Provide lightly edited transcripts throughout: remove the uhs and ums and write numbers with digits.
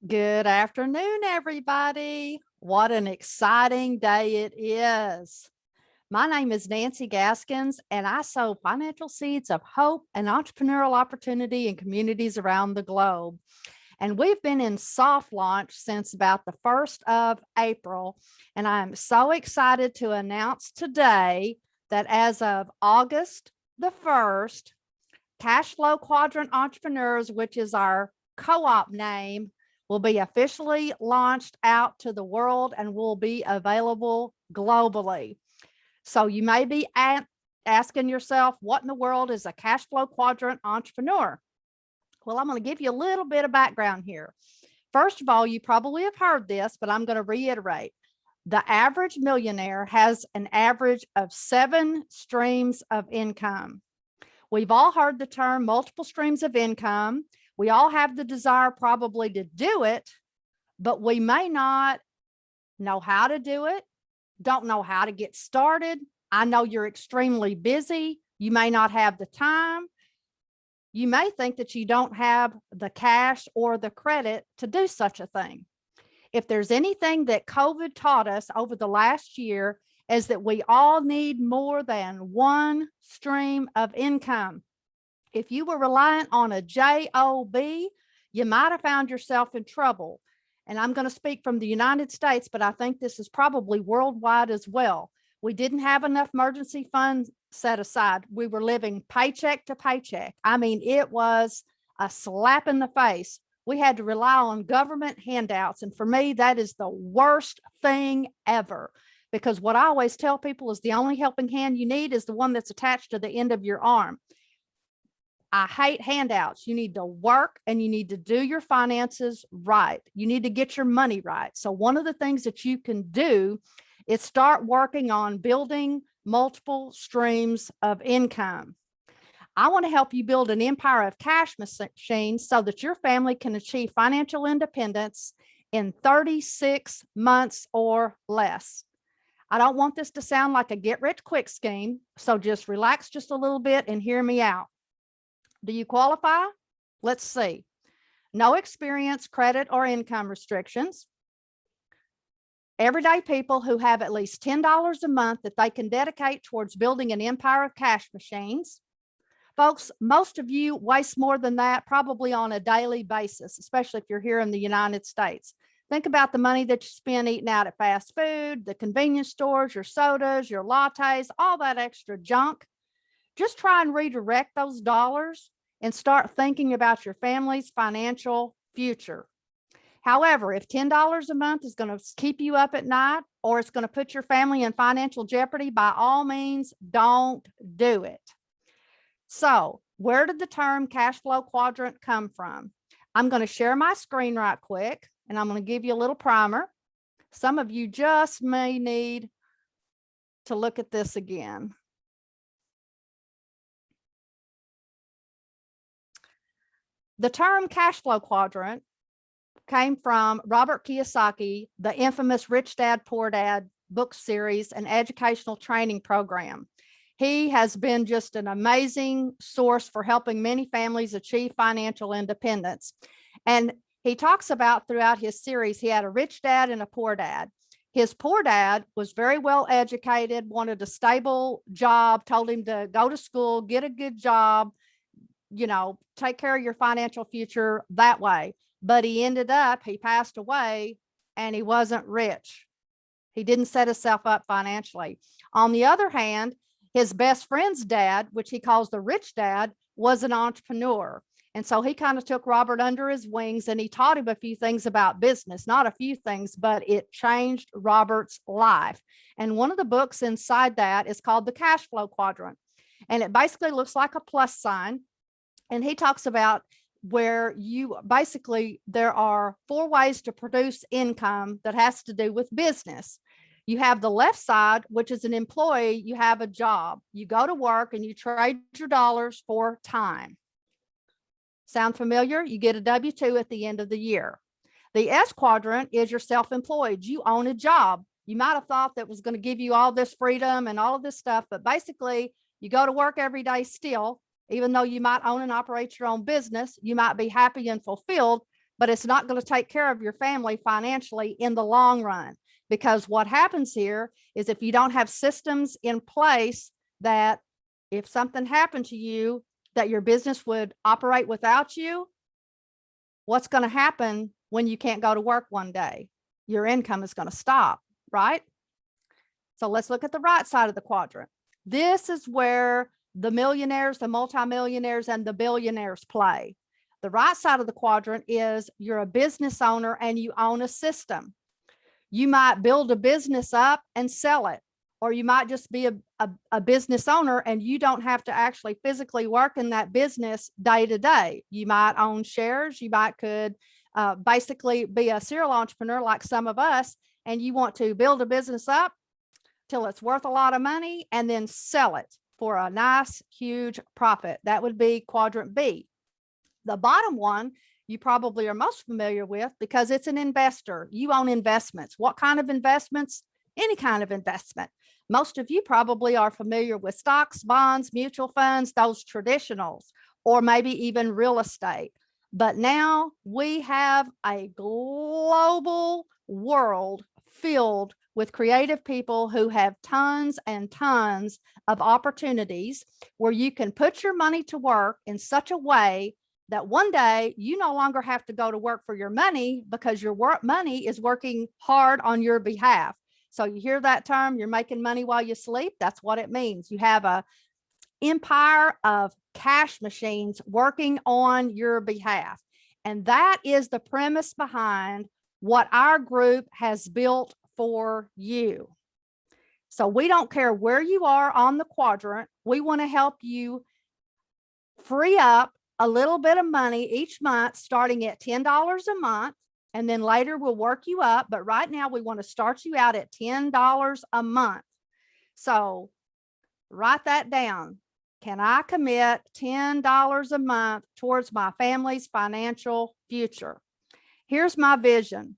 Good afternoon, everybody. What an exciting day it is. My name is Nancy Gaskins, and I sow financial seeds of hope and entrepreneurial opportunity in communities around the globe. And we've been in soft launch since about the 1st of April. And I'm so excited to announce today that as of August the 1st, Cashflow Quadrant Entrepreneurs, which is our co-op name, will be officially launched out to the world and will be available globally. So you may be asking yourself, what in the world is a cash flow quadrant entrepreneur? Well, I'm going to give you a little bit of background here. First of all, you probably have heard this, but I'm going to reiterate. The average millionaire has an average of 7 streams of income. We've all heard the term multiple streams of income. We all have the desire probably to do it, but we may not know how to do it, don't know how to get started. I know you're extremely busy. You may not have the time. You may think that you don't have the cash or the credit to do such a thing. If there's anything that COVID taught us over the last year, is that we all need more than one stream of income. If you were reliant on a job, you might have found yourself in trouble. And I'm going to speak from the United States, but I think this is probably worldwide as well. We didn't have enough emergency funds set aside. We were living paycheck to paycheck. I mean, it was a slap in the face. We had to rely on government handouts. And for me, that is the worst thing ever. Because what I always tell people is the only helping hand you need is the one that's attached to the end of your arm. I hate handouts. You need to work and you need to do your finances right. You need to get your money right. So one of the things that you can do is start working on building multiple streams of income. I want to help you build an empire of cash machines so that your family can achieve financial independence in 36 months or less. I don't want this to sound like a get rich quick scheme, so just relax just a little bit and hear me out. Do you qualify? Let's see. No experience, credit, or income restrictions. Everyday people who have at least $10 a month that they can dedicate towards building an empire of cash machines. Folks, most of you waste more than that probably on a daily basis, especially if you're here in the United States. Think about the money that you spend eating out at fast food, the convenience stores, your sodas, your lattes, all that extra junk. Just try and redirect those dollars and start thinking about your family's financial future. However, if $10 a month is going to keep you up at night or it's going to put your family in financial jeopardy, by all means, don't do it. So where did the term cash flow quadrant come from? I'm going to share my screen right quick, and I'm going to give you a little primer. Some of you just may need to look at this again. The term cash flow quadrant came from Robert Kiyosaki, the infamous Rich Dad, Poor Dad book series and educational training program. He has been just an amazing source for helping many families achieve financial independence. And he talks about throughout his series, he had a rich dad and a poor dad. His poor dad was very well educated, wanted a stable job, told him to go to school, get a good job, you know, take care of your financial future that way. But he passed away and he wasn't rich. He didn't set himself up financially. On the other hand, his best friend's dad, which he calls the rich dad, was an entrepreneur. And so he kind of took Robert under his wings and he taught him a few things about business, not a few things, but it changed Robert's life. And one of the books inside that is called the Cash Flow Quadrant. And it basically looks like a plus sign. And he talks about where you basically, there are 4 ways to produce income that has to do with business. You have the left side, which is an employee. You have a job. You go to work and you trade your dollars for time. Sound familiar? You get a W-2 at the end of the year. The S quadrant is you're self-employed. You own a job. You might have thought that was going to give you all this freedom and all of this stuff, but basically you go to work every day still, even though you might own and operate your own business. You might be happy and fulfilled, but it's not going to take care of your family financially in the long run. Because what happens here is if you don't have systems in place that if something happened to you, that your business would operate without you, what's going to happen when you can't go to work one day? Your income is going to stop, right? So let's look at the right side of the quadrant. This is where the millionaires, the multimillionaires, and the billionaires play. The right side of the quadrant is you're a business owner and you own a system. You might build a business up and sell it, or you might just be a business owner and you don't have to actually physically work in that business day to day. You might own shares. You could basically be a serial entrepreneur like some of us, and you want to build a business up till it's worth a lot of money and then sell it for a nice, huge profit. That would be quadrant B. The bottom one you probably are most familiar with because it's an investor. You own investments. What kind of investments? Any kind of investment. Most of you probably are familiar with stocks, bonds, mutual funds, those traditionals, or maybe even real estate. But now we have a global world filled with creative people who have tons and tons of opportunities where you can put your money to work in such a way that one day you no longer have to go to work for your money because your money is working hard on your behalf. So you hear that term, you're making money while you sleep. That's what it means. You have an empire of cash machines working on your behalf. And that is the premise behind what our group has built for you. So we don't care where you are on the quadrant. We want to help you free up a little bit of money each month, starting at $10 a month. And then later we'll work you up. But right now we want to start you out at $10 a month. So write that down. Can I commit $10 a month towards my family's financial future? Here's my vision.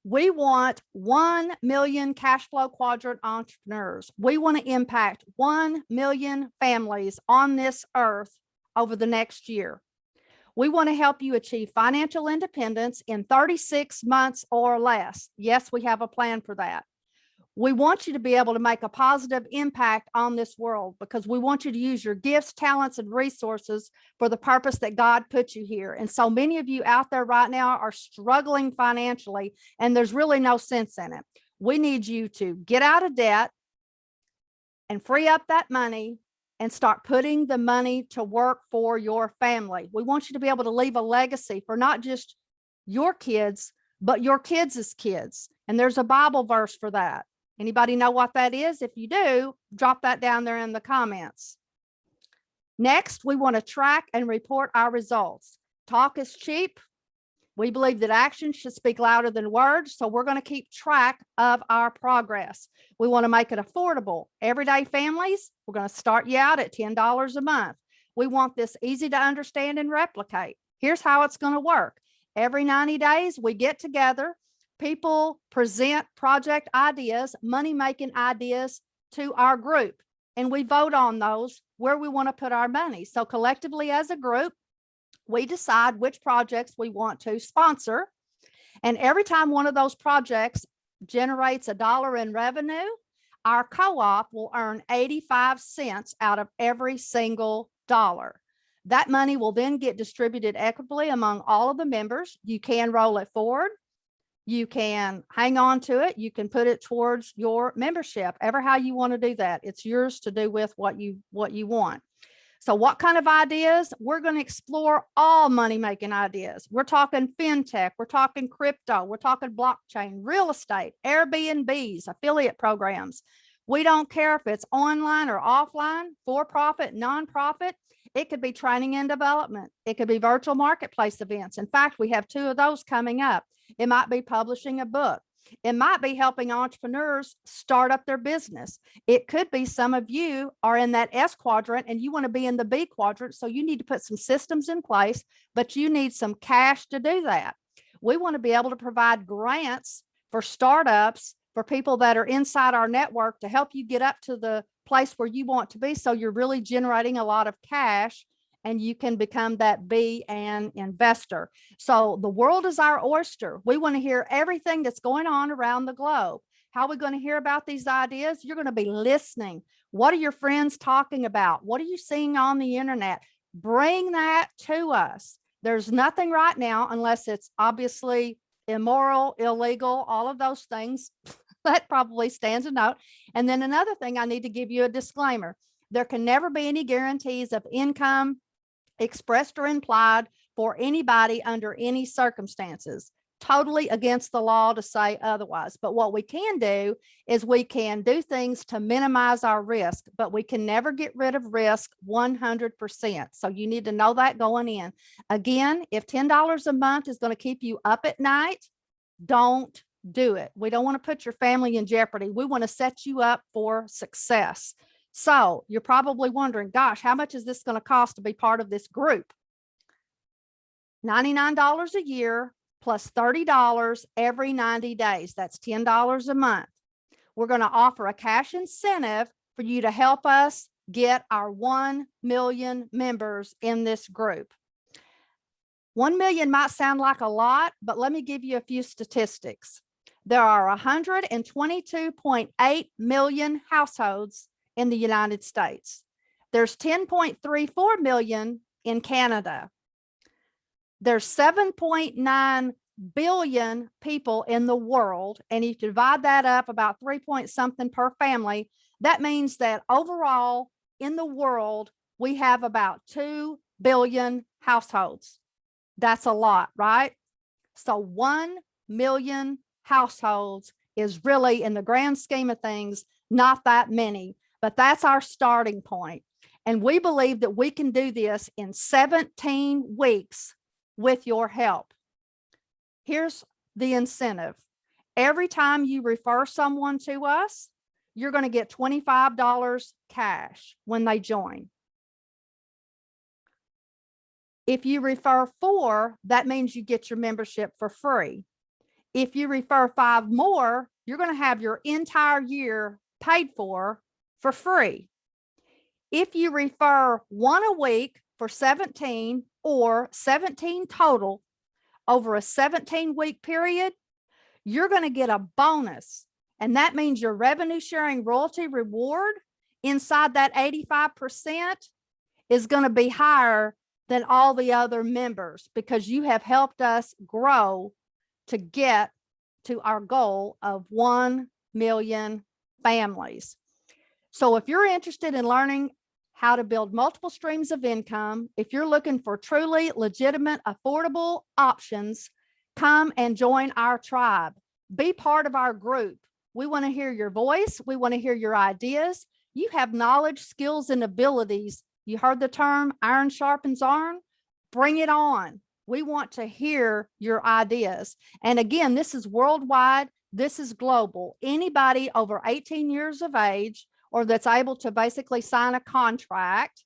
We want 1 million cash flow quadrant entrepreneurs. We want to impact 1 million families on this earth over the next year. We want to help you achieve financial independence in 36 months or less. Yes, we have a plan for that. We want you to be able to make a positive impact on this world because we want you to use your gifts, talents, and resources for the purpose that God put you here. And so many of you out there right now are struggling financially, and there's really no sense in it. We need you to get out of debt and free up that money and start putting the money to work for your family. We want you to be able to leave a legacy for not just your kids, but your kids' kids. And there's a Bible verse for that. Anybody know what that is? If you do, drop that down there in the comments. Next, we want to track and report our results. Talk is cheap. We believe that action should speak louder than words, so we're going to keep track of our progress. We want to make it affordable. Everyday families, we're going to start you out at $10 a month. We want this easy to understand and replicate. Here's how it's going to work. Every 90 days, we get together. People present project ideas, money-making ideas to our group, and we vote on those where we want to put our money. So collectively as a group, we decide which projects we want to sponsor. And every time one of those projects generates $1 in revenue, our co-op will earn 85 cents out of every single dollar. That money will then get distributed equitably among all of the members. You can roll it forward. You can hang on to it. You can put it towards your membership, ever how you want to do that. It's yours to do with what you want. So what kind of ideas? We're going to explore all money-making ideas. We're talking fintech, we're talking crypto, we're talking blockchain, real estate, Airbnbs, affiliate programs. We don't care if it's online or offline, for-profit, nonprofit. It could be training and development. It could be virtual marketplace events. In fact, we have 2 of those coming up. It might be publishing a book. It might be helping entrepreneurs start up their business. It could be some of you are in that S quadrant and you want to be in the B quadrant. So you need to put some systems in place, but you need some cash to do that. We want to be able to provide grants for startups, for people that are inside our network to help you get up to the place where you want to be. So you're really generating a lot of cash and you can become that be an investor. So the world is our oyster. We want to hear everything that's going on around the globe. How are we going to hear about these ideas? You're going to be listening. What are your friends talking about? What are you seeing on the internet? Bring that to us. There's nothing right now, unless it's obviously immoral, illegal, all of those things. That probably stands a note. And then another thing, I need to give you a disclaimer. There can never be any guarantees of income expressed or implied for anybody under any circumstances. Totally against the law to say otherwise. But what we can do is we can do things to minimize our risk, but we can never get rid of risk 100%. So you need to know that going in. Again, if $10 a month is going to keep you up at night, don't do it. We don't want to put your family in jeopardy. We want to set you up for success. So you're probably wondering, gosh, how much is this going to cost to be part of this group? $99 a year plus $30 every 90 days. That's $10 a month. We're going to offer a cash incentive for you to help us get our 1 million members in this group. 1 million might sound like a lot, but let me give you a few statistics. There are 122.8 million households in the United States. There's 10.34 million in Canada. There's 7.9 billion people in the world. And if you divide that up about 3 point something per family, that means that overall in the world, we have about 2 billion households. That's a lot, right? So 1 million households is really, in the grand scheme of things, not that many, but that's our starting point. And we believe that we can do this in 17 weeks with your help. Here's the incentive. Every time you refer someone to us, you're going to get $25 cash when they join. If you refer 4, that means you get your membership for free. If you refer 5 more, you're going to have your entire year paid for free. If you refer 1 a week for 17 or 17 total over a 17-week period, you're going to get a bonus. And that means your revenue sharing royalty reward inside that 85% is going to be higher than all the other members, because you have helped us grow to get to our goal of 1 million families. So if you're interested in learning how to build multiple streams of income, if you're looking for truly legitimate, affordable options, come and join our tribe. Be part of our group. We want to hear your voice. We want to hear your ideas. You have knowledge, skills, and abilities. You heard the term iron sharpens iron. Bring it on. We want to hear your ideas. And again, this is worldwide. This is global. Anybody over 18 years of age or that's able to basically sign a contract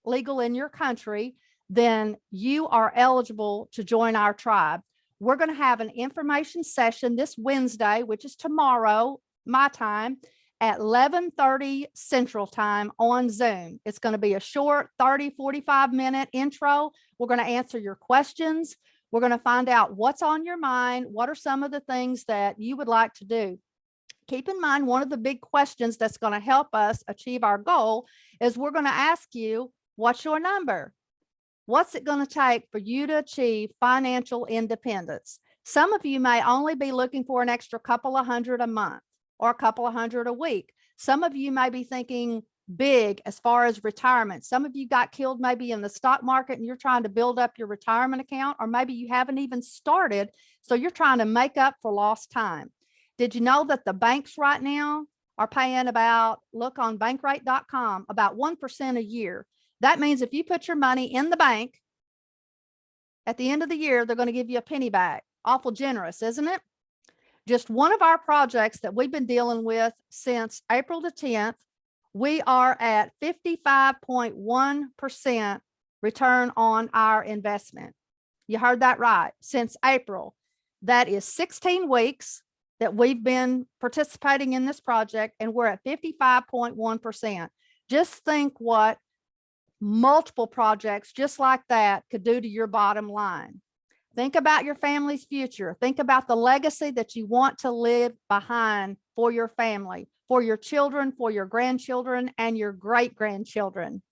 legal in your country, then you are eligible to join our tribe. We're going to have an information session this Wednesday, which is tomorrow, my time, at 11:30 Central Time on Zoom. It's going to be a short 45-minute intro. We're going to answer your questions. We're going to find out what's on your mind. What are some of the things that you would like to do? Keep in mind, one of the big questions that's going to help us achieve our goal is we're going to ask you, what's your number? What's it going to take for you to achieve financial independence? Some of you may only be looking for an extra couple of hundred a month or a couple of hundred a week. Some of you may be thinking big as far as retirement. Some of you got killed maybe in the stock market and you're trying to build up your retirement account, or maybe you haven't even started. So you're trying to make up for lost time. Did you know that the banks right now are paying about, look on bankrate.com, about 1% a year? That means if you put your money in the bank, at the end of the year, they're going to give you a penny back. Awful generous, isn't it? Just one of our projects that we've been dealing with since April the 10th, we are at 55.1% return on our investment. You heard that right. Since April, that is 16 weeks that we've been participating in this project, and we're at 55.1%. Just think what multiple projects just like that could do to your bottom line. Think about your family's future. Think about the legacy that you want to leave behind for your family, for your children, for your grandchildren, and your great-grandchildren.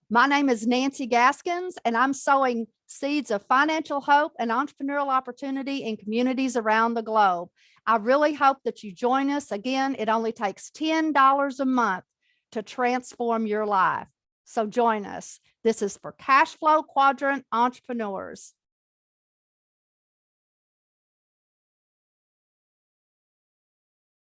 My name is Nancy Gaskins, and I'm sowing seeds of financial hope and entrepreneurial opportunity in communities around the globe. I really hope that you join us. Again, it only takes $10 a month to transform your life. So join us. This is for Cashflow Quadrant Entrepreneurs.